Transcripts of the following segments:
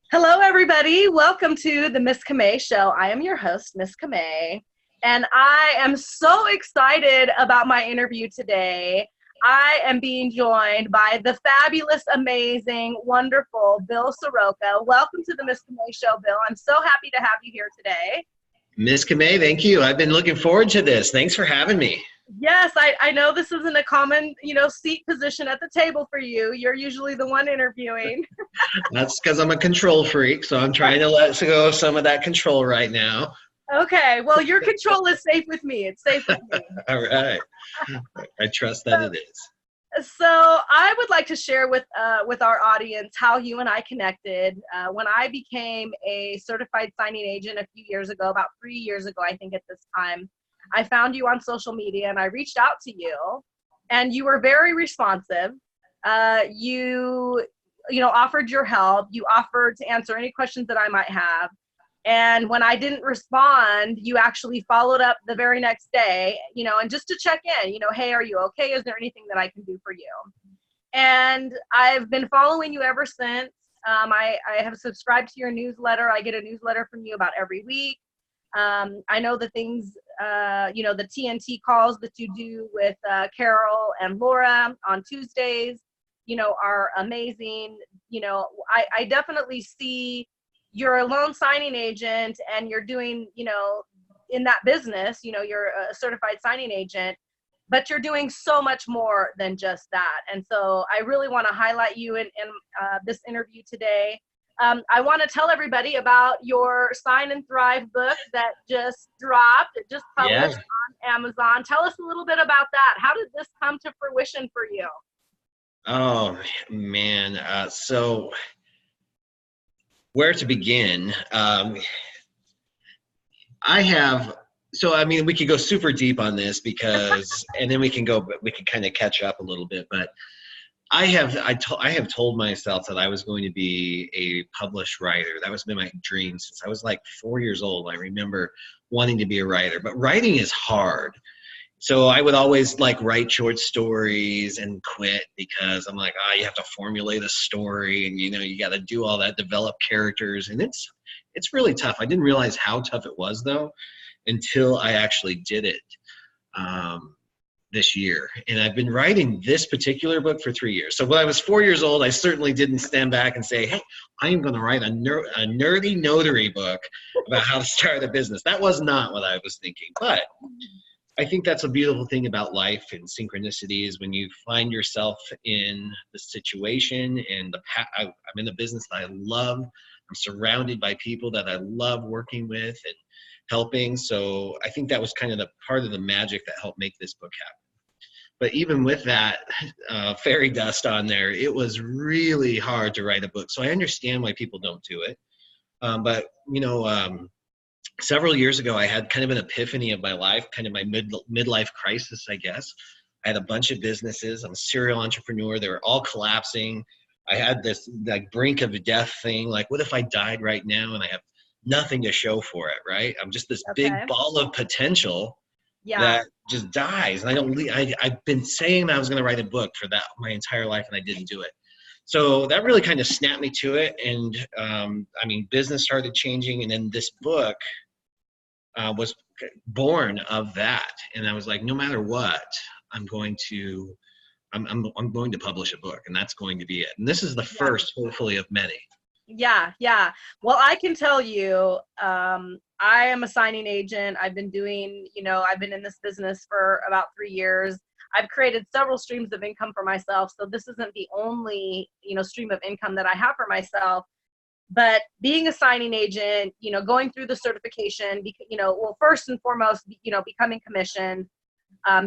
Hello, everybody. Welcome to the Miss Camay Show. I am your host, Miss Camay, and I am so excited about my interview today. I am being joined by the fabulous, amazing, wonderful Bill Soroka. Welcome to the Miss Camay Show, Bill. I'm so happy to have you here today. Miss Camay, thank you. I've been looking forward to this. Thanks for having me. Yes, I know this isn't a common, seat position at the table for you. You're usually the one interviewing. That's because I'm a control freak, so I'm trying to let go of some of that control right now. Okay, well, your control is safe with me. It's safe with me. All right. I trust that it is. So I would like to share with our audience how you and I connected. When I became a certified signing agent a few years ago, about 3 years ago, I think at this time, I found you on social media and I reached out to you, and you were very responsive. You offered your help. You offered to answer any questions that I might have. And when I didn't respond, you actually followed up the very next day, and just to check in, hey, are you okay? Is there anything that I can do for you? And I've been following you ever since. I have subscribed to your newsletter. I get a newsletter from you about every week. I know the things, the TNT calls that you do with Carol and Laura on Tuesdays, are amazing. I definitely see you're a loan signing agent and you're doing, in that business, you're a certified signing agent, but you're doing so much more than just that. And so I really want to highlight you in this interview today. I want to tell everybody about your Sign and Thrive book that just dropped. It just published on Amazon. Tell us a little bit about that. How did this come to fruition for you? Oh, man. So where to begin? We could go super deep on this because, and then we can kind of catch up a little bit, but I have told myself that I was going to be a published writer. That was been my dream since I was like 4 years old. I remember wanting to be a writer, but writing is hard. So I would always write short stories and quit because I'm like, you have to formulate a story and you got to do all that, develop characters, and it's really tough. I didn't realize how tough it was though until I actually did it. This year, and I've been writing this particular book for 3 years. So when I was 4 years old, I certainly didn't stand back and say, hey, I am going to write a nerdy notary book about how to start a business. That was not what I was thinking, but I think that's a beautiful thing about life and synchronicity is when you find yourself in the situation and I'm in a business that I love. I'm surrounded by people that I love working with and helping. So I think that was kind of the part of the magic that helped make this book happen. But even with that fairy dust on there, it was really hard to write a book. So I understand why people don't do it. Several years ago, I had kind of an epiphany of my life, kind of my midlife crisis, I guess. I had a bunch of businesses. I'm a serial entrepreneur. They were all collapsing. I had this brink of death thing. Like, what if I died right now and I have nothing to show for it, right? I'm just this big ball of potential that just dies. And I've been saying I was going to write a book for that my entire life, and I didn't do it. So that really kind of snapped me to it. And business started changing, and then this book was born of that. And I was like, no matter what, I'm going to publish a book, and that's going to be it. And this is the first, hopefully, of many. Yeah. Well, I can tell you, I am a signing agent. I've been in this business for about 3 years. I've created several streams of income for myself. So this isn't the only, stream of income that I have for myself. But being a signing agent, going through the certification, first and foremost, becoming commissioned,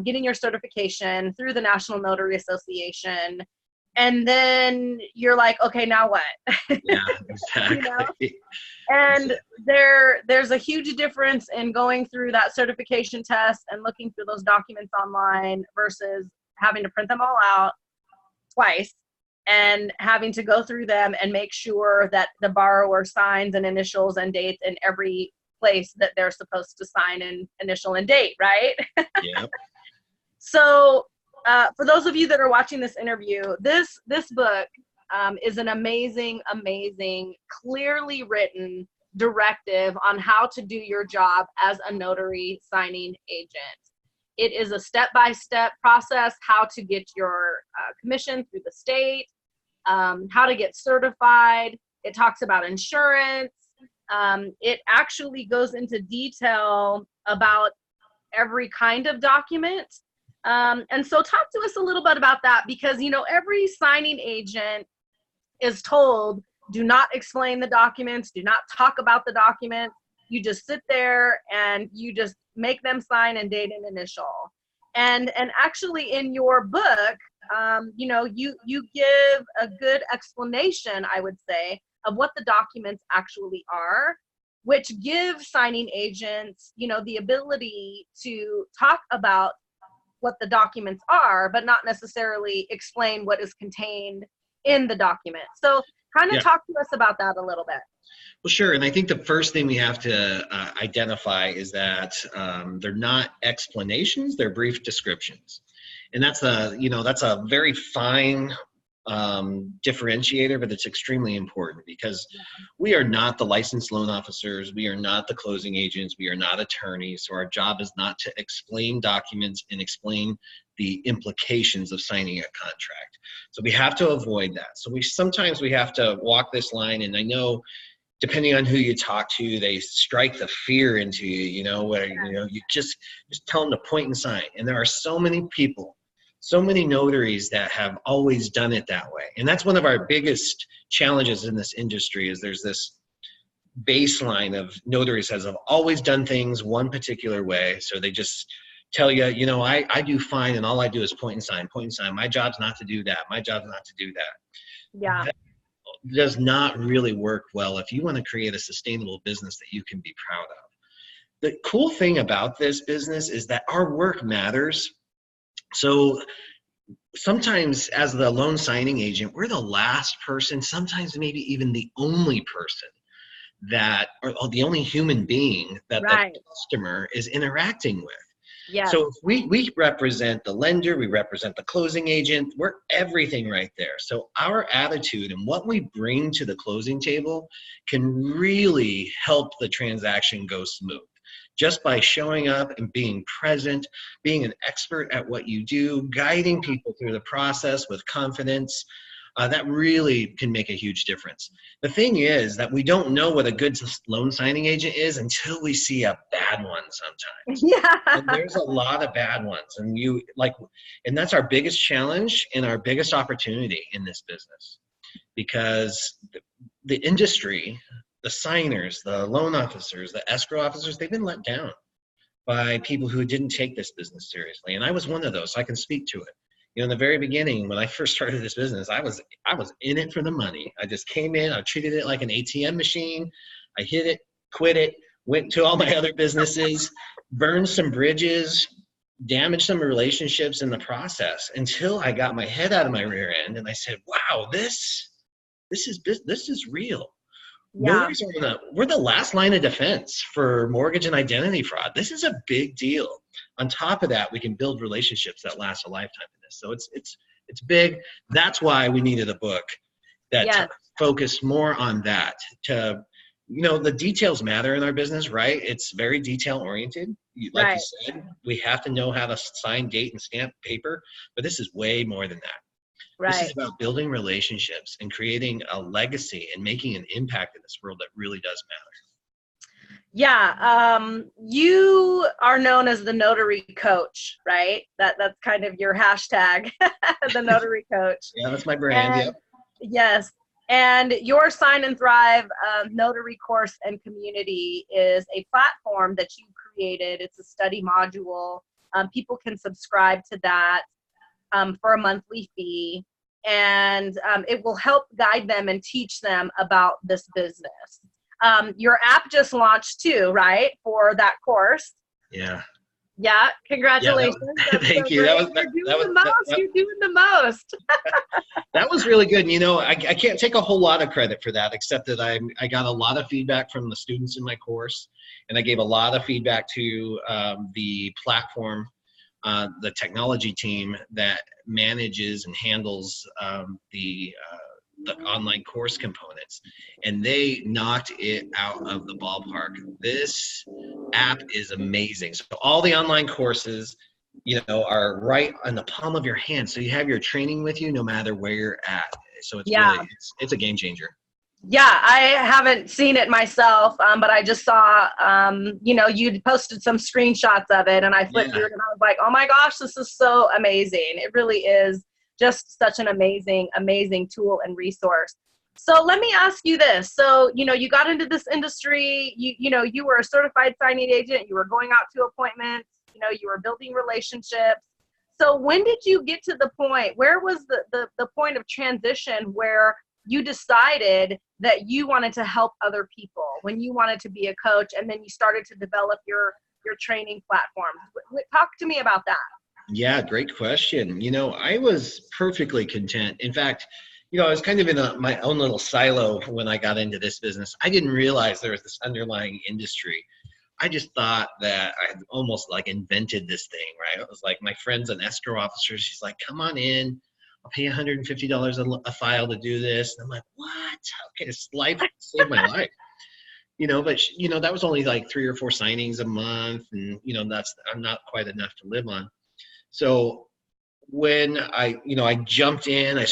getting your certification through the National Notary Association. And then you're like, okay, now what? Yeah, exactly. And there's a huge difference in going through that certification test and looking through those documents online versus having to print them all out twice and having to go through them and make sure that the borrower signs and initials and dates in every place that they're supposed to sign and initial and date, right? Yeah. So for those of you that are watching this interview, this book, is an amazing, clearly written directive on how to do your job as a notary signing agent. It is a step-by-step process, how to get your commission through the state, how to get certified. It talks about insurance. It actually goes into detail about every kind of document. And so talk to us a little bit about that, because, you know, every signing agent is told, do not explain the documents, do not talk about the documents. You just sit there and you just make them sign and date and initial. And actually in your book, you know, you give a good explanation, I would say, of what the documents actually are, which give signing agents, you know, the ability to talk about what the documents are, but not necessarily explain what is contained in the document. So kind of talk to us about that a little bit. Well, sure. And I think the first thing we have to identify is that they're not explanations, they're brief descriptions. And that's a very fine differentiator, but it's extremely important, because we are not the licensed loan officers. We are not the closing agents. We are not attorneys. So our job is not to explain documents and explain the implications of signing a contract. So we have to avoid that. So sometimes we have to walk this line, and I know depending on who you talk to, they strike the fear into you, you know, where, you know, you just tell them to point and sign. And there are so many people, so many notaries that have always done it that way. And that's one of our biggest challenges in this industry, is there's this baseline of notaries that have always done things one particular way. So they just tell you, you know, I do fine, and all I do is point and sign, point and sign. My job's not to do that. My job's not to do that. Yeah. That does not really work well if you want to create a sustainable business that you can be proud of. The cool thing about this business is that our work matters. So sometimes as the loan signing agent, we're the last person, sometimes maybe even the only person that, or the only human being that the customer is interacting with. Yeah. So if we represent the lender, we represent the closing agent, we're everything right there. So our attitude and what we bring to the closing table can really help the transaction go smooth. Just by showing up and being present, being an expert at what you do, guiding people through the process with confidence, that really can make a huge difference. The thing is that we don't know what a good loan signing agent is until we see a bad one sometimes. Yeah. And there's a lot of bad ones. And that's our biggest challenge and our biggest opportunity in this business. Because the industry, the signers, the loan officers, the escrow officers, they've been let down by people who didn't take this business seriously. And I was one of those, so I can speak to it. You know, in the very beginning, when I first started this business, I was in it for the money. I just came in, I treated it like an ATM machine. I hit it, quit it, went to all my other businesses, burned some bridges, damaged some relationships in the process, until I got my head out of my rear end and I said, wow, this is real. Yeah. We're the last line of defense for mortgage and identity fraud. This is a big deal. On top of that, we can build relationships that last a lifetime in this. So it's big. That's why we needed a book that focused more on that. To, you know, the details matter in our business, right? It's very detail oriented. Like you said, we have to know how to sign, date, and stamp paper, but this is way more than that. This is about building relationships and creating a legacy and making an impact in this world that really does matter. Yeah. You are known as the Notary Coach, right? That's kind of your hashtag, the Notary Coach. Yeah, that's my brand. And, yes. And your Sign Thrive Notary course and community is a platform that you created. It's a study module. People can subscribe to that for a monthly fee. And it will help guide them and teach them about this business. Your app just launched too, right? For that course. Yeah. Yeah. Congratulations. Yeah, thank you. You're doing the most. That was really good. And, you know, I can't take a whole lot of credit for that, except that I got a lot of feedback from the students in my course, and I gave a lot of feedback to the platform, the technology team that manages and handles the the online course components, and they knocked it out of the ballpark. This app is amazing. So all the online courses, are right on the palm of your hand. So you have your training with you no matter where you're at. So it's Yeah. really, it's a game changer. Yeah, I haven't seen it myself, but I just saw, you'd posted some screenshots of it, and I flipped through it, and I was like, oh my gosh, this is so amazing. It really is just such an amazing, amazing tool and resource. So let me ask you this. So, you got into this industry, you were a certified signing agent, you were going out to appointments, you were building relationships. So when did you get to the point, where was the point of transition where you decided that you wanted to help other people, when you wanted to be a coach, and then you started to develop your training platform? Talk to me about that. Yeah, great question. I was perfectly content. In fact, I was kind of in my own little silo when I got into this business. I didn't realize there was this underlying industry. I just thought that I had almost like invented this thing, right? It was like my friend's an escrow officer. She's like, come on in. I'll pay $150 a file to do this. And I'm like, what? Okay, this life saved my life. But that was only like 3 or 4 signings a month, and that's not quite enough to live on. So when I jumped in, I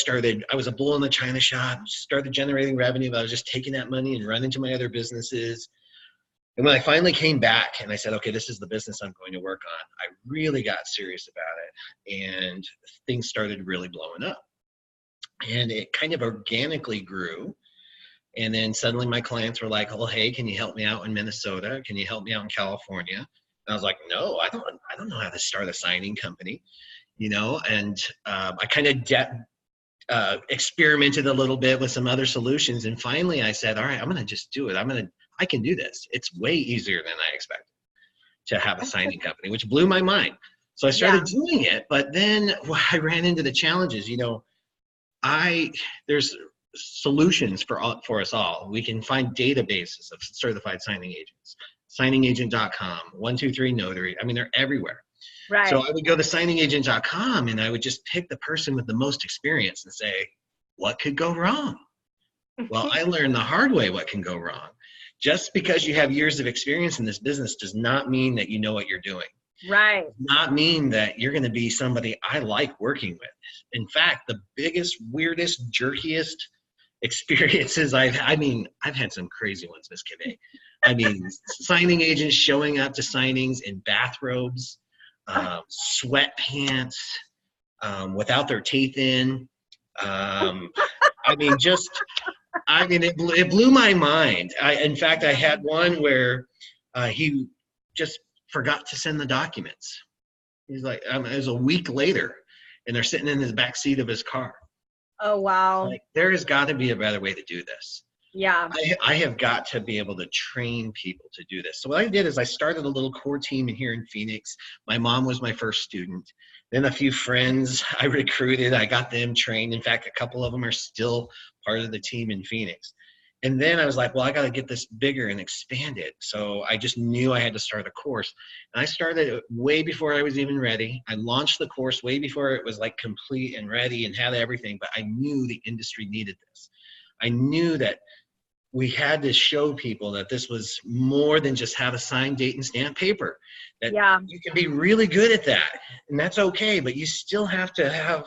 was a bull in the china shop, started generating revenue, but I was just taking that money and running to my other businesses. And when I finally came back and I said, okay, this is the business I'm going to work on, I really got serious about it, and things started really blowing up. And it kind of organically grew. And then suddenly my clients were like, well, hey, can you help me out in Minnesota? Can you help me out in California? And I was like, no, I don't know how to start a signing company, and I kind of experimented a little bit with some other solutions. And finally I said, all right, I'm going to just do it. I can do this. It's way easier than I expected to have a signing company, which blew my mind. So I started doing it, but then I ran into the challenges. There's solutions for us all. We can find databases of certified signing agents, signingagent.com, 123 Notary. I mean, they're everywhere. Right. So I would go to signingagent.com and I would just pick the person with the most experience and say, what could go wrong? Well, I learned the hard way what can go wrong. Just because you have years of experience in this business does not mean that you know what you're doing. Right. Does not mean that you're going to be somebody I like working with. In fact, the biggest, weirdest, jerkiest experiences I've had some crazy ones, Miss Camay. Signing agents showing up to signings in bathrobes, sweatpants, without their teeth in. It blew my mind. In fact, I had one where he just forgot to send the documents. He's like, it was a week later, and they're sitting in his back seat of his car. Oh, wow. Like, there has got to be a better way to do this. Yeah. I have got to be able to train people to do this. So what I did is I started a little core team here in Phoenix. My mom was my first student. Then a few friends I recruited. I got them trained. In fact, a couple of them are still part of the team in Phoenix. And then I was like, well, I got to get this bigger and expand it. So I just knew I had to start a course. And I started it way before I was even ready. I launched the course way before it was like complete and ready and had everything. But I knew the industry needed this. I knew that we had to show people that this was more than just have a signed date and stamp paper. That you can be really good at that, and that's okay. But you still have to have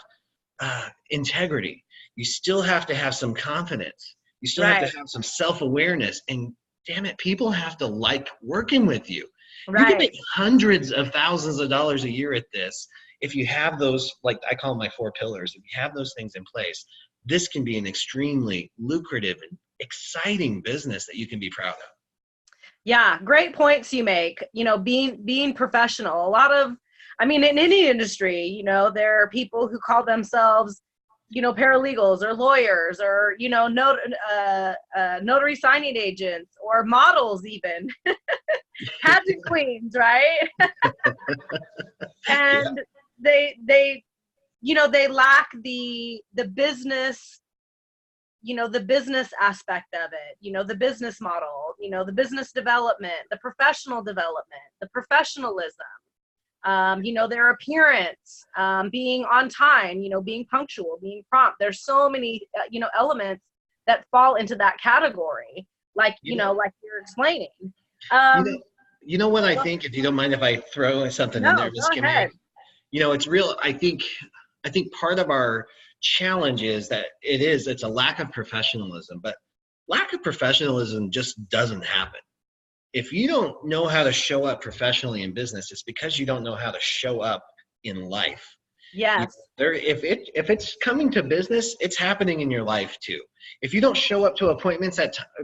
integrity. You still have to have some confidence. You still have to have some self-awareness. And damn it, people have to like working with you. You can make hundreds of thousands of dollars a year at this if you have those, like I call them my 4 pillars. If you have those things in place, this can be an extremely lucrative and exciting business that you can be proud of. Yeah, great points you make. Being professional. A lot of, in any industry, there are people who call themselves, paralegals or lawyers or, notary signing agents or models even, pageant queens, right? And they lack the business, the business aspect of it, the business model, the business development, the professional development, the professionalism. their appearance, being on time, being punctual, being prompt. There's so many, elements that fall into that category, like, like you're explaining. You know, you know what I think, if you don't mind if I throw something in No, there, Ms. go Camay? ahead. It's real. I think part of our challenge is that it's a lack of professionalism, but lack of professionalism just doesn't happen. If you don't know how to show up professionally in business, it's because you don't know how to show up in life. Yes. If it's coming to business, it's happening in your life too. If you don't show up to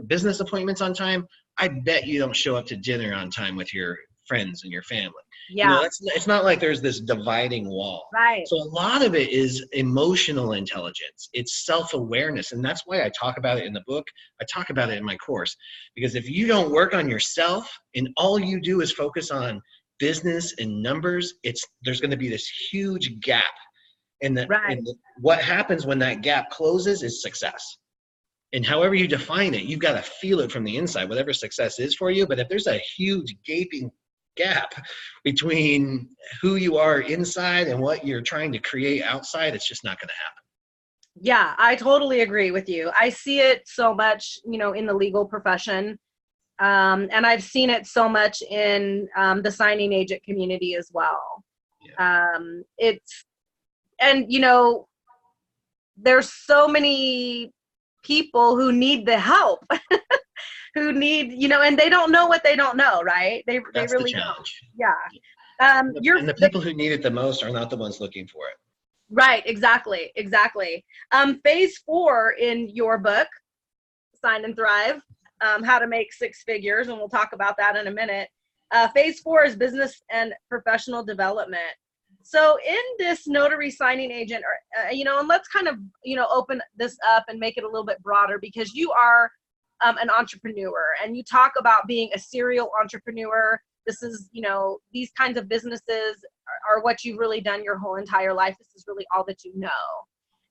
business appointments on time, I bet you don't show up to dinner on time with your friends and your family. Yeah. It's not like there's this dividing wall. Right. So a lot of it is emotional intelligence. It's self-awareness. And that's why I talk about it in the book. I talk about it in my course, because if you don't work on yourself and all you do is focus on business and numbers, there's going to be this huge gap. And what happens when that gap closes is success. And however you define it, you've got to feel it from the inside, whatever success is for you. But if there's a huge gaping gap between who you are inside and what you're trying to create outside, it's just not going to happen. Yeah, I totally agree with you. I see it so much, in the legal profession. And I've seen it so much in the signing agent community as well. Yeah. There's so many people who need the help, who need, and they don't know what they don't know, right? They really the challenge. Don't. Yeah. And the people who need it the most are not the ones looking for it. Right. Exactly. Phase 4 in your book, Sign and Thrive, how to make 6 figures. And we'll talk about that in a minute. Phase 4 is business and professional development. So in this notary signing agent, and let's kind of, open this up and make it a little bit broader, because you are an entrepreneur and you talk about being a serial entrepreneur. This is, these kinds of businesses are what you've really done your whole entire life. This is really all that you know.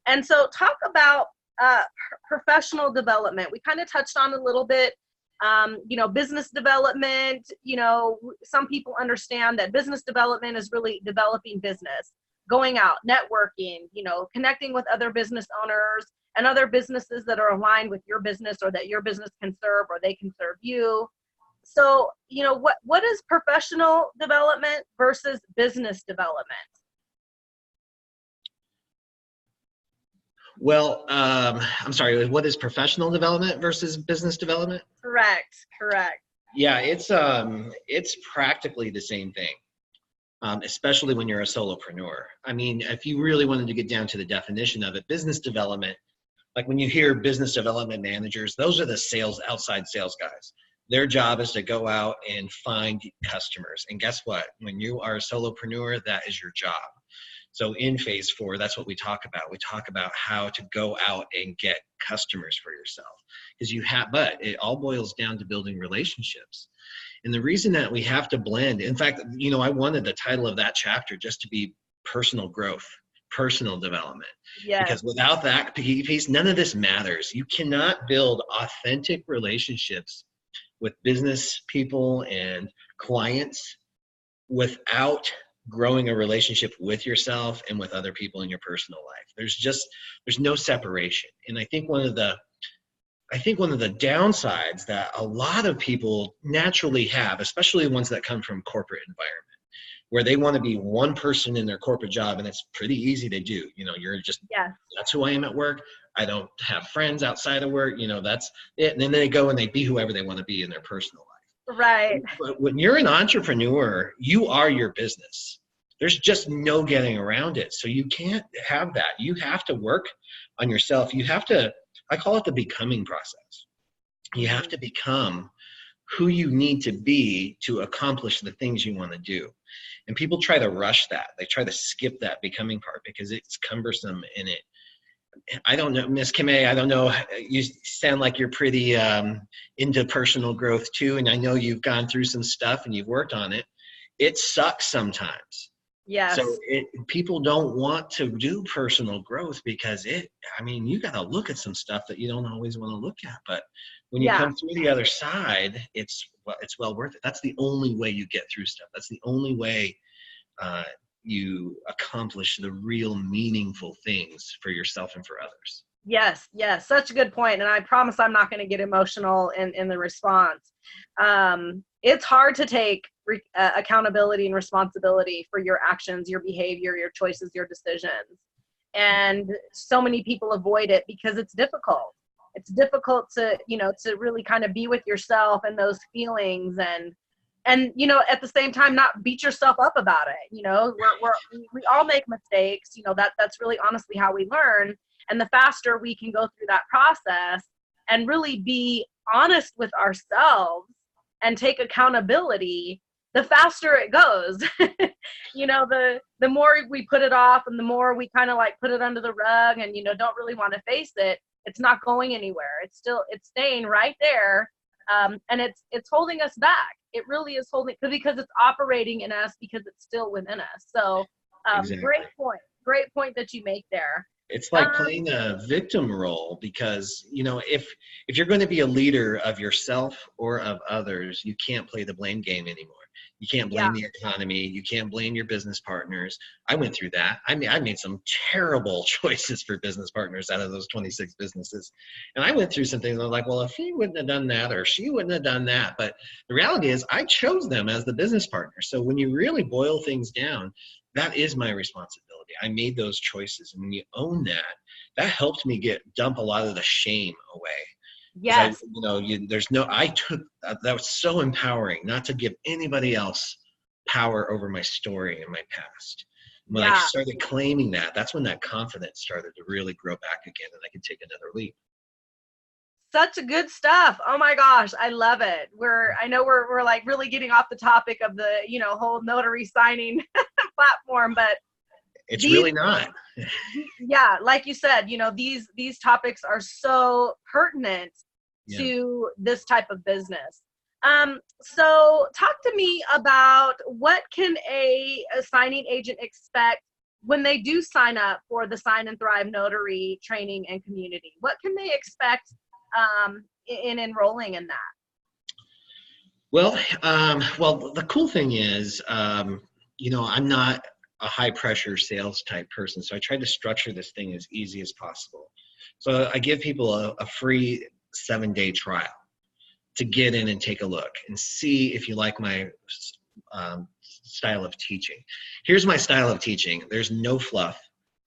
And so talk about professional development. We kind of touched on a little bit. Business development, some people understand that business development is really developing business, going out, networking, connecting with other business owners and other businesses that are aligned with your business, or that your business can serve, or they can serve you. So, what is professional development versus business development? Well, I'm sorry, what is professional development versus business development? Correct. Yeah, it's practically the same thing, especially when you're a solopreneur. I mean, if you really wanted to get down to the definition of it, business development, like when you hear business development managers, those are the outside sales guys. Their job is to go out and find customers. And guess what? When you are a solopreneur, that is your job. So in phase 4, that's what we talk about. We talk about how to go out and get customers for yourself, but it all boils down to building relationships. And the reason that we have to blend, in fact, I wanted the title of that chapter just to be personal growth, personal development. Yes. Because without that piece, none of this matters. You cannot build authentic relationships with business people and clients without growing a relationship with yourself and with other people in your personal life. There's no separation. And I think one of the downsides that a lot of people naturally have, especially the ones that come from corporate environment, where they want to be one person in their corporate job, and it's pretty easy to do. You're just, that's who I am at work. I don't have friends outside of work. That's it. And then they go and they be whoever they want to be in their personal life. Right. But when you're an entrepreneur, you are your business. There's just no getting around it. So you can't have that. You have to work on yourself. I call it the becoming process. You have to become who you need to be to accomplish the things you want to do. And people try to rush that. They try to skip that becoming part because it's cumbersome in it. I don't know, Ms. Camay, I don't know, you sound like you're pretty into personal growth too, and I know you've gone through some stuff and you've worked on it. It sucks sometimes. Yes. So people don't want to do personal growth because you got to look at some stuff that you don't always want to look at. But when you come through the other side, it's well worth it. That's the only way you get through stuff. That's the only way you accomplish the real meaningful things for yourself and for others. Yes, yes, such a good point. And I promise I'm not going to get emotional in the response. It's hard to take accountability and responsibility for your actions, your behavior, your choices, your decisions. And so many people avoid it because it's difficult. It's difficult to, to really kind of be with yourself and those feelings, and at the same time not beat yourself up about it. We all make mistakes. That's really honestly how we learn. And the faster we can go through that process and really be honest with ourselves and take accountability, the faster it goes. The more we put it off and the more we kind of like put it under the rug and, don't really want to face it, it's not going anywhere. It's staying right there. And it's holding us back. It really is holding, because it's operating in us, because it's still within us. So Exactly. Great point that you make there. It's like playing a victim role, because, if you're going to be a leader of yourself or of others, you can't play the blame game anymore. You can't blame the economy. You can't blame your business partners. I went through that. I made some terrible choices for business partners out of those 26 businesses. And I went through some things. I was like, well, if he wouldn't have done that, or she wouldn't have done that. But the reality is I chose them as the business partner. So when you really boil things down, that is my responsibility. I made those choices. And when you own that, that helped me dump a lot of the shame away. Yes. That was so empowering, not to give anybody else power over my story and my past. When I started claiming that, that's when that confidence started to really grow back again, and I could take another leap. Such a good stuff. Oh my gosh, I love it. I know we're like really getting off the topic of the, whole notary signing platform, but it's really not. Yeah, like you said, these topics are so pertinent to this type of business. So talk to me about what can a signing agent expect when they do sign up for the Sign and Thrive Notary training and community. What can they expect in enrolling in that? Well, the cool thing is, I'm not a high pressure sales type person. So I tried to structure this thing as easy as possible. So I give people a free 7-day trial to get in and take a look and see if you like my style of teaching. Here's my style of teaching. There's no fluff.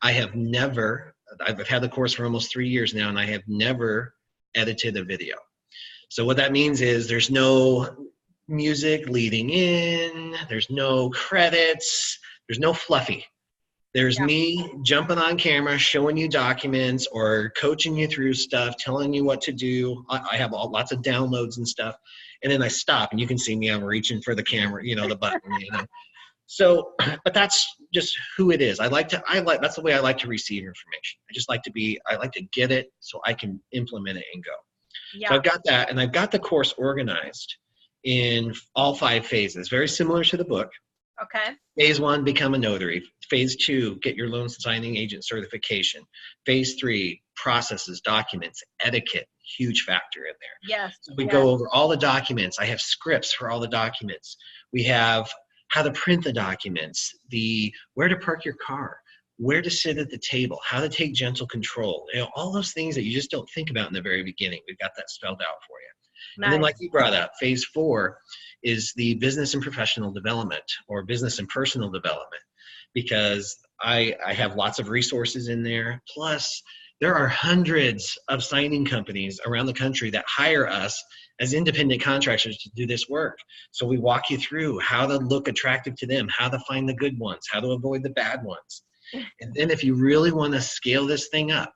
I've had the course for almost 3 years now, and I have never edited a video. So what that means is there's no music leading in, there's no credits, there's no fluffy. There's me jumping on camera, showing you documents or coaching you through stuff, telling you what to do. I have lots of downloads and stuff. And then I stop, and you can see me, I'm reaching for the camera, the button, So, but that's just who it is. That's the way I like to receive information. I like to get it so I can implement it and go. So I've got that, and I've got the course organized in all 5 phases, very similar to the book. Okay. Phase 1, become a notary. Phase 2, get your loan signing agent certification. Phase 3, processes, documents, etiquette, huge factor in there. Yes. So we go over all the documents. I have scripts for all the documents. We have how to print the documents, where to park your car, where to sit at the table, how to take gentle control. All those things that you just don't think about in the very beginning. We've got that spelled out for you. Nice. And then, like you brought up, phase 4 is the business and professional development, or business and personal development, because I have lots of resources in there. Plus, there are hundreds of signing companies around the country that hire us as independent contractors to do this work. So we walk you through how to look attractive to them, how to find the good ones, how to avoid the bad ones. And then if you really want to scale this thing up,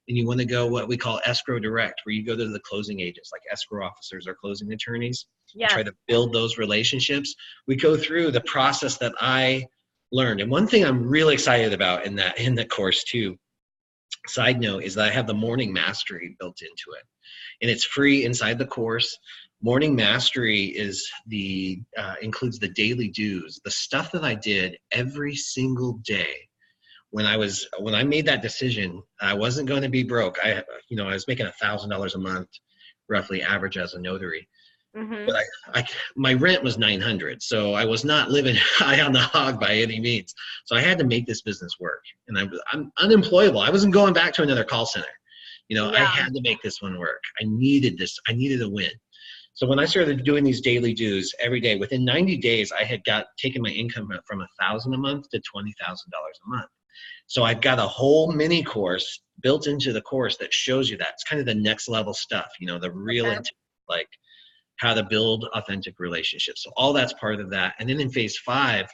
and you want to go what we call escrow direct, where you go to the closing agents like escrow officers or closing attorneys, and try to build those relationships. We go through the process that I learned. And one thing I'm really excited about in the course too, side note, is that I have the morning mastery built into it, and it's free inside the course. Morning mastery includes the daily do's, the stuff that I did every single day. When I made that decision, I wasn't going to be broke. I was making $1,000 a month, roughly average as a notary. Mm-hmm. but my rent was 900, so I was not living high on the hog by any means. So I had to make this business work, and I'm unemployable. I wasn't going back to another call center. I Yeah. had to make this one work. I needed this. I needed a win. So when I started doing these daily dues every day, within 90 days, I had taken my income from $1,000 a month to $20,000 a month. So I've got a whole mini course built into the course that shows you that. It's kind of the next level stuff, the real, Okay. like how to build authentic relationships. So all that's part of that. And then in phase 5,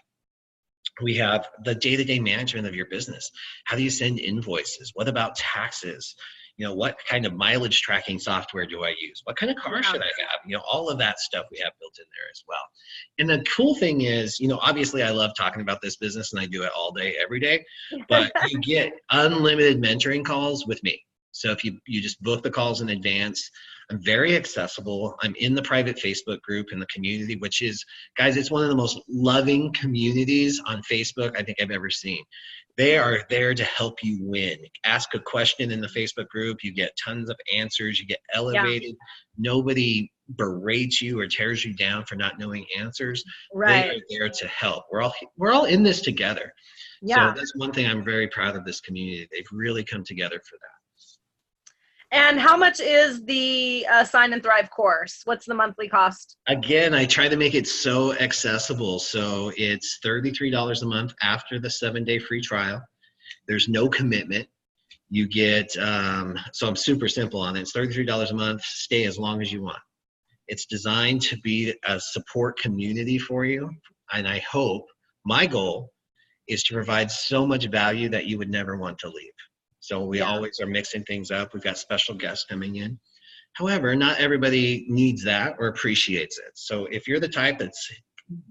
we have the day-to-day management of your business. How do you send invoices? What about taxes? What kind of mileage tracking software do I use? What kind of car should I have? All of that stuff we have built in there as well. And the cool thing is, obviously I love talking about this business and I do it all day, every day, but you get unlimited mentoring calls with me. So if you just book the calls in advance, I'm very accessible. I'm in the private Facebook group in the community, which is, guys, it's one of the most loving communities on Facebook I think I've ever seen. They are there to help you win. Ask a question in the Facebook group. You get tons of answers. You get elevated. Nobody berates you or tears you down for not knowing answers. They are there to help. We're all in this together. So that's one thing I'm very proud of this community. They've really come together for that. And how much is the Sign and Thrive course? What's the monthly cost? Again, I try to make it so accessible. So it's $33 a month after the 7-day free trial. There's no commitment. You get, so I'm super simple on it. It's $33 a month. Stay as long as you want. It's designed to be a support community for you. And I hope, my goal is to provide so much value that you would never want to leave. So we always are mixing things up. We've got special guests coming in. However, not everybody needs that or appreciates it. So if you're the type that's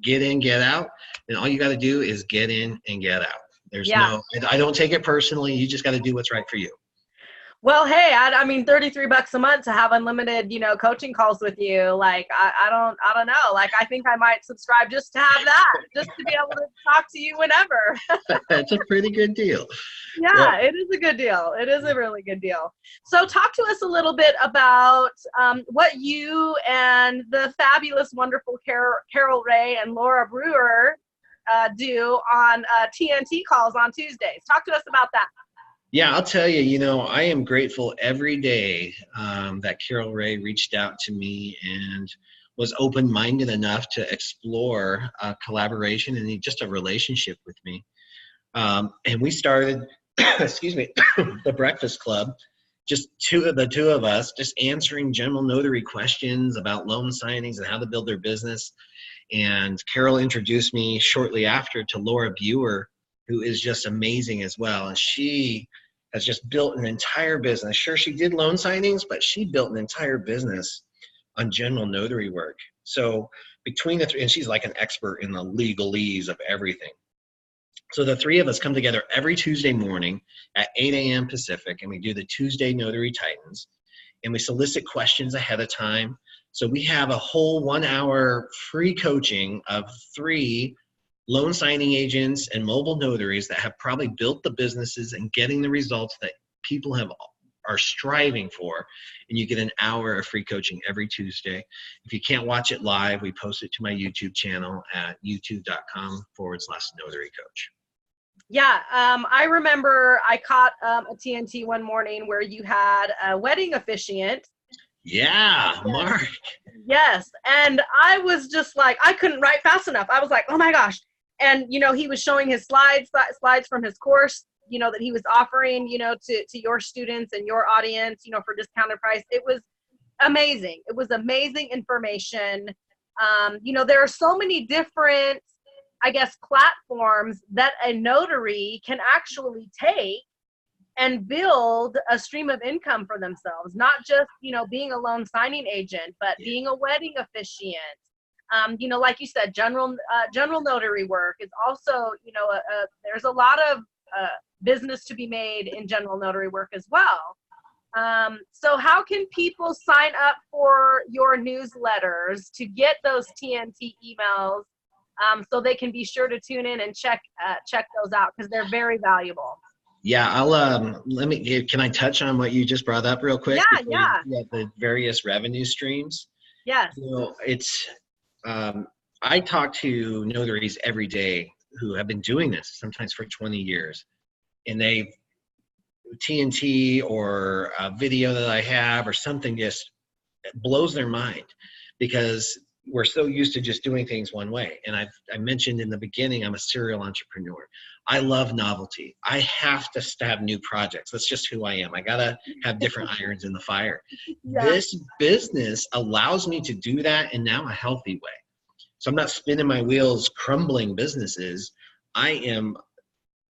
get in, get out, then all you got to do is get in and get out. There's I don't take it personally. You just got to do what's right for you. Well, hey, I mean, $33 a month to have unlimited, coaching calls with you. Like, I don't know. Like, I think I might subscribe just to have that, just to be able to talk to you whenever. That's a pretty good deal. Yeah, it is a good deal. It is a really good deal. So talk to us a little bit about what you and the fabulous, wonderful Carol Ray and Laura Brewer do on TNT Calls on Tuesdays. Talk to us about that. Yeah, I'll tell you, I am grateful every day that Carol Ray reached out to me and was open-minded enough to explore collaboration and just a relationship with me. And we started, excuse me, the Breakfast Club, just the two of us, just answering general notary questions about loan signings and how to build their business. And Carol introduced me shortly after to Laura Brewer, who is just amazing as well. And she has just built an entire business. Sure, she did loan signings, but she built an entire business on general notary work. So between the three, and she's like an expert in the legalese of everything. So the three of us come together every Tuesday morning at 8 a.m. Pacific, and we do the Tuesday Notary Titans, and we solicit questions ahead of time. So we have a whole 1-hour free coaching of 3 loan signing agents and mobile notaries that have probably built the businesses and getting the results that people are striving for. And you get an hour of free coaching every Tuesday. If you can't watch it live, we post it to my YouTube channel at youtube.com/Notary Coach. Yeah, I remember I caught a TNT one morning where you had a wedding officiant. Yeah, Mark. Yes, and I was just like, I couldn't write fast enough. I was like, oh my gosh. And, he was showing his slides from his course, that he was offering, to your students and your audience, for discounted price. It was amazing. It was amazing information. There are so many different, I guess, platforms that a notary can actually take and build a stream of income for themselves, not just, being a loan signing agent, but being a wedding officiant. Like you said, general notary work is also, there's a lot of business to be made in general notary work as well. So how can people sign up for your newsletters to get those TNT emails so they can be sure to tune in and check those out because they're very valuable? Yeah, can I touch on what you just brought up real quick? Yeah. The various revenue streams. Yes. It's, I talk to notaries every day who have been doing this sometimes for 20 years, and they TNT or a video that I have or something just blows their mind, because we're so used to just doing things one way. And I mentioned in the beginning, I'm a serial entrepreneur. I love novelty. I have to have new projects. That's just who I am. I gotta have different irons in the fire. Yeah. This business allows me to do that in now a healthy way. So I'm not spinning my wheels, crumbling businesses. I am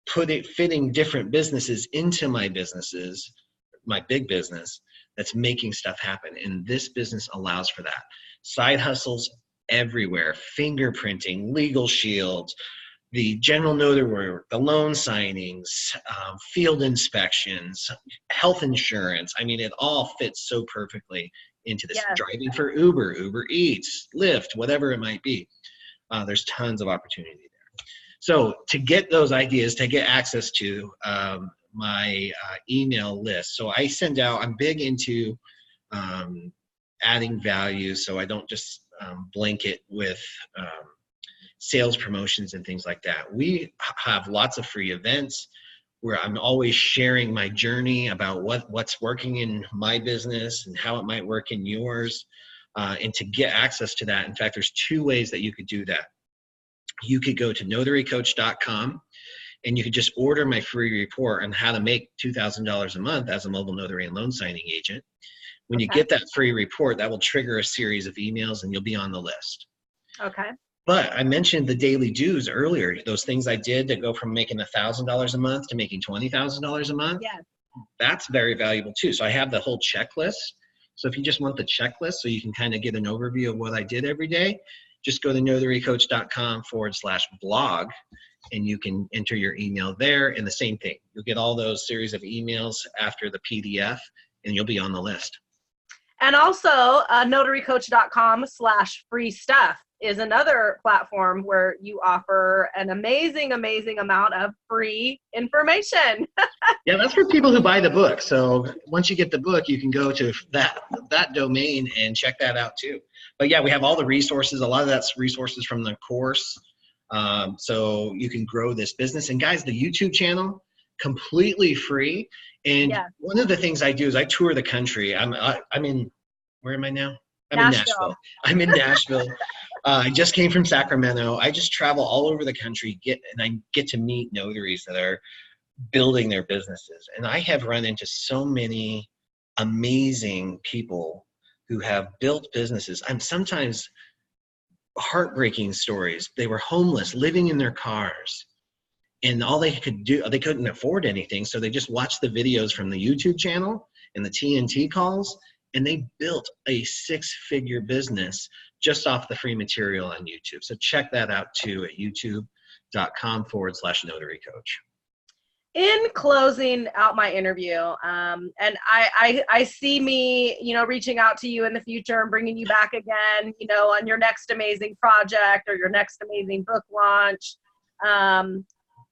fitting different businesses into my businesses, my big business that's making stuff happen. And this business allows for that. Side hustles everywhere, fingerprinting, legal shields, the general notary work, the loan signings, field inspections, health insurance. I mean, it all fits so perfectly into this. Yes. Driving for Uber, Uber Eats, Lyft, whatever it might be. There's tons of opportunity there. So to get those ideas, to get access to my email list. So I send out, I'm big into adding value, so I don't just blanket with sales promotions and things like that. We have lots of free events where I'm always sharing my journey about what's working in my business and how it might work in yours. And to get access to that, in fact, there's two ways that you could do that. You could go to notarycoach.com and you could just order my free report on how to make $2,000 a month as a mobile notary and loan signing agent. When you get that free report, that will trigger a series of emails and you'll be on the list. Okay. But I mentioned the daily dues earlier, those things I did to go from making $1,000 a month to making $20,000 a month. Yes. That's very valuable too. So I have the whole checklist. So if you just want the checklist so you can kind of get an overview of what I did every day, just go to notarycoach.com/blog and you can enter your email there. And the same thing, you'll get all those series of emails after the PDF and you'll be on the list. And also notarycoach.com/free stuff is another platform where you offer an amazing, amazing amount of free information. Yeah, that's for people who buy the book. So once you get the book, you can go to that domain and check that out too. But yeah, we have all the resources. A lot of that's resources from the course. So you can grow this business. And guys, the YouTube channel, completely free. And one of the things I do is I tour the country. I'm in, where am I now? I'm in Nashville. I'm in Nashville. I just came from Sacramento. I just travel all over the country, and I get to meet notaries that are building their businesses. And I have run into so many amazing people who have built businesses. I'm sometimes heartbreaking stories. They were homeless, living in their cars. And all they could do, they couldn't afford anything. So they just watched the videos from the YouTube channel and the TNT calls. And they built a 6-figure business just off the free material on YouTube. So check that out too at youtube.com/notary coach. In closing out my interview, and I see me, reaching out to you in the future and bringing you back again, on your next amazing project or your next amazing book launch.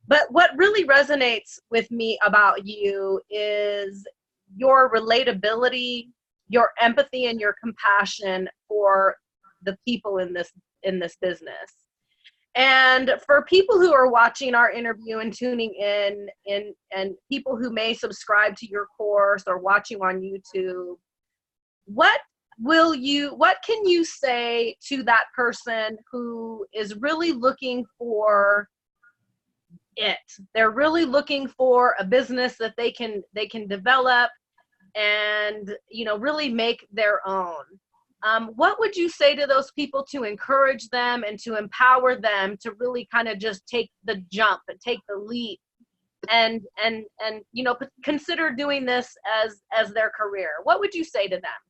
But what really resonates with me about you is your relatability, your empathy, and your compassion for the people in this business. And for people who are watching our interview and tuning in, and people who may subscribe to your course or watching on YouTube, what can you say to that person who is really looking for it? They're really looking for a business that they can develop and really make their own. What would you say to those people to encourage them and to empower them to really kind of just take the jump and take the leap and consider doing this as their career? What would you say to them?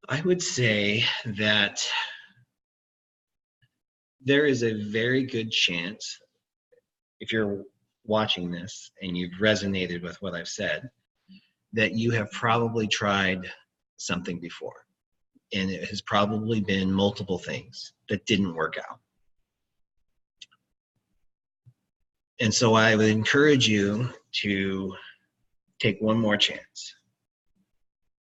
I would say that there is a very good chance, if you're watching this and you've resonated with what I've said, that you have probably tried something before. And it has probably been multiple things that didn't work out. And so I would encourage you to take one more chance.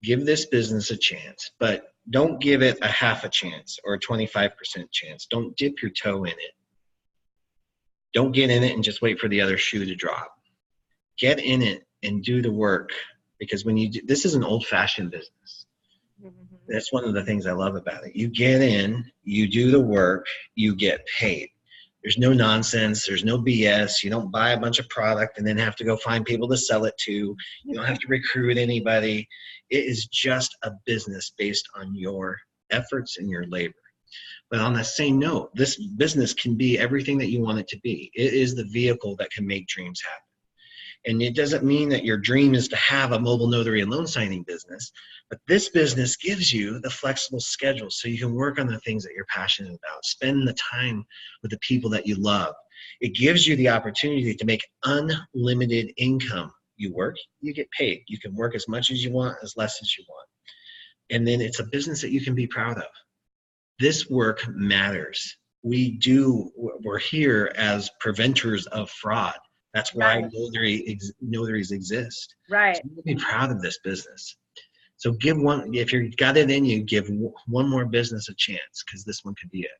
give this business a chance, but don't give it a half a chance or a 25% chance. Don't dip your toe in it. Don't get in it and just wait for the other shoe to drop. Get in it and do the work, because when you do, this is an old-fashioned business. That's one of the things I love about it. You get in, you do the work, you get paid. There's no nonsense. There's no BS. You don't buy a bunch of product and then have to go find people to sell it to. You don't have to recruit anybody. It is just a business based on your efforts and your labor. But on that same note, this business can be everything that you want it to be. It is the vehicle that can make dreams happen. And it doesn't mean that your dream is to have a mobile notary and loan signing business, but this business gives you the flexible schedule so you can work on the things that you're passionate about, spend the time with the people that you love. It gives you the opportunity to make unlimited income. You work, you get paid. You can work as much as you want, as less as you want. And then it's a business that you can be proud of. This work matters. We're here as preventers of fraud. That's why notaries exist. Right. So be proud of this business. So give one, if you've got it in you, give one more business a chance, because this one could be it.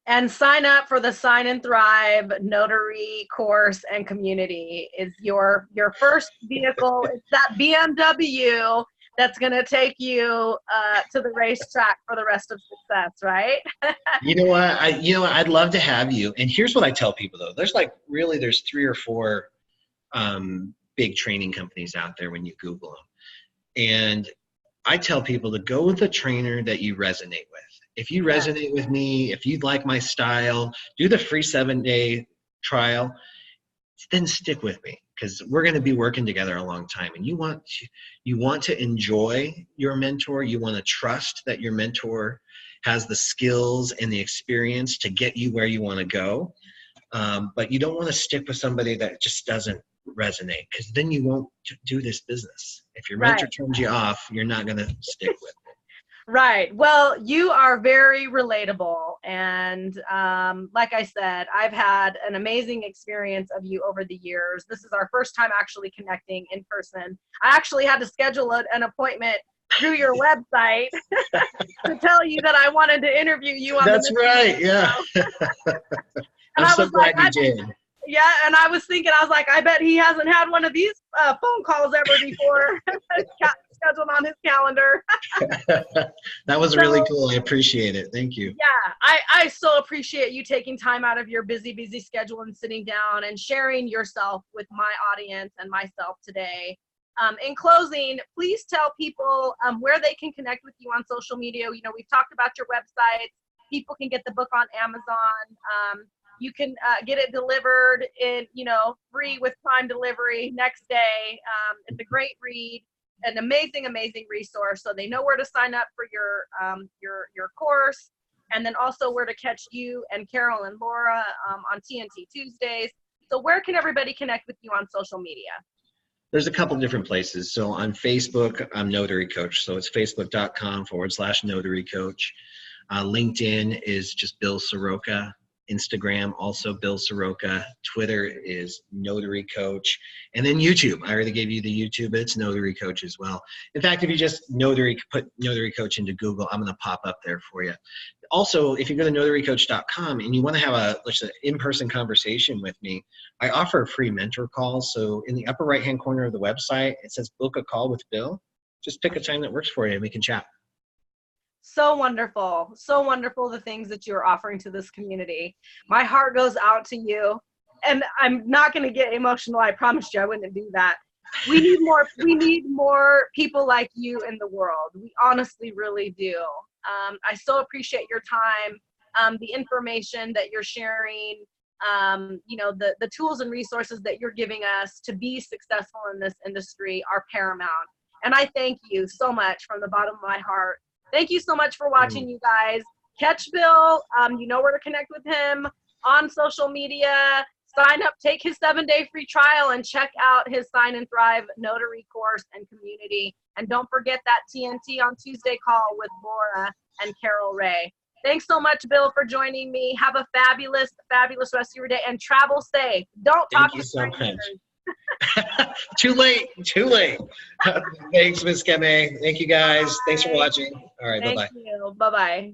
And sign up for the Sign and Thrive Notary course and community. Is your first vehicle. It's that BMW that's going to take you to the racetrack for the rest of success, right? You know what? I'd love to have you. And here's what I tell people, though. There's 3 or 4 big training companies out there when you Google them. And I tell people to go with a trainer that you resonate with. If you resonate with me, if you like my style, do the free 7-day trial, then stick with me, because we're going to be working together a long time. And you want to enjoy your mentor. You want to trust that your mentor has the skills and the experience to get you where you want to go. But you don't want to stick with somebody that just doesn't resonate, because then you won't do this business. If your mentor turns you off, you're not going to stick with it. Right. Well, you are very relatable. And like I said, I've had an amazing experience of you over the years. This is our first time actually connecting in person. I actually had to schedule an appointment through your website to tell you that I wanted to interview you on That's right. Yeah. And I'm so glad you did. Yeah, and I was thinking, I was like, I bet he hasn't had one of these phone calls ever before scheduled on his calendar. That was really cool. I appreciate it. Thank you. Yeah, I so appreciate you taking time out of your busy schedule and sitting down and sharing yourself with my audience and myself today. In closing, please tell people where they can connect with you on social media. You know, we've talked about your website. People can get the book on Amazon. You can get it delivered in, free with Prime delivery next day. It's a great read, an amazing resource. So they know where to sign up for your course, and then also where to catch you and Carol and Laura on TNT Tuesdays. So where can everybody connect with you on social media? There's a couple different places. So on Facebook, I'm Notary Coach. So it's facebook.com/Notary Coach. LinkedIn is just Bill Soroka. Instagram, also Bill Soroka. Twitter is Notary Coach. And then YouTube. I already gave you the YouTube, but it's Notary Coach as well. In fact, if you just put Notary Coach into Google, I'm going to pop up there for you. Also, if you go to notarycoach.com and you want to have an in-person conversation with me, I offer a free mentor call. So in the upper right-hand corner of the website, it says book a call with Bill. Just pick a time that works for you and we can chat. So wonderful the things that you're offering to this community. My heart goes out to you, and I'm not going to get emotional. I promised you I wouldn't do that. We need more people like you in the world. We honestly really do. I so appreciate your time, the information that you're sharing, the tools and resources that you're giving us to be successful in this industry are paramount. And I thank you so much from the bottom of my heart. Thank you so much for watching, you guys. Catch Bill. You know where to connect with him on social media. Sign up, take his 7-day free trial, and check out his Sign and Thrive Notary course and community. And don't forget that TNT on Tuesday call with Laura and Carol Ray. Thanks so much, Bill, for joining me. Have a fabulous rest of your day, and travel safe. Don't talk to strangers. Too late. Thanks, Ms. Camay. Thank you guys. Thanks for watching. All right. Thank Bye-bye. you. Bye-bye.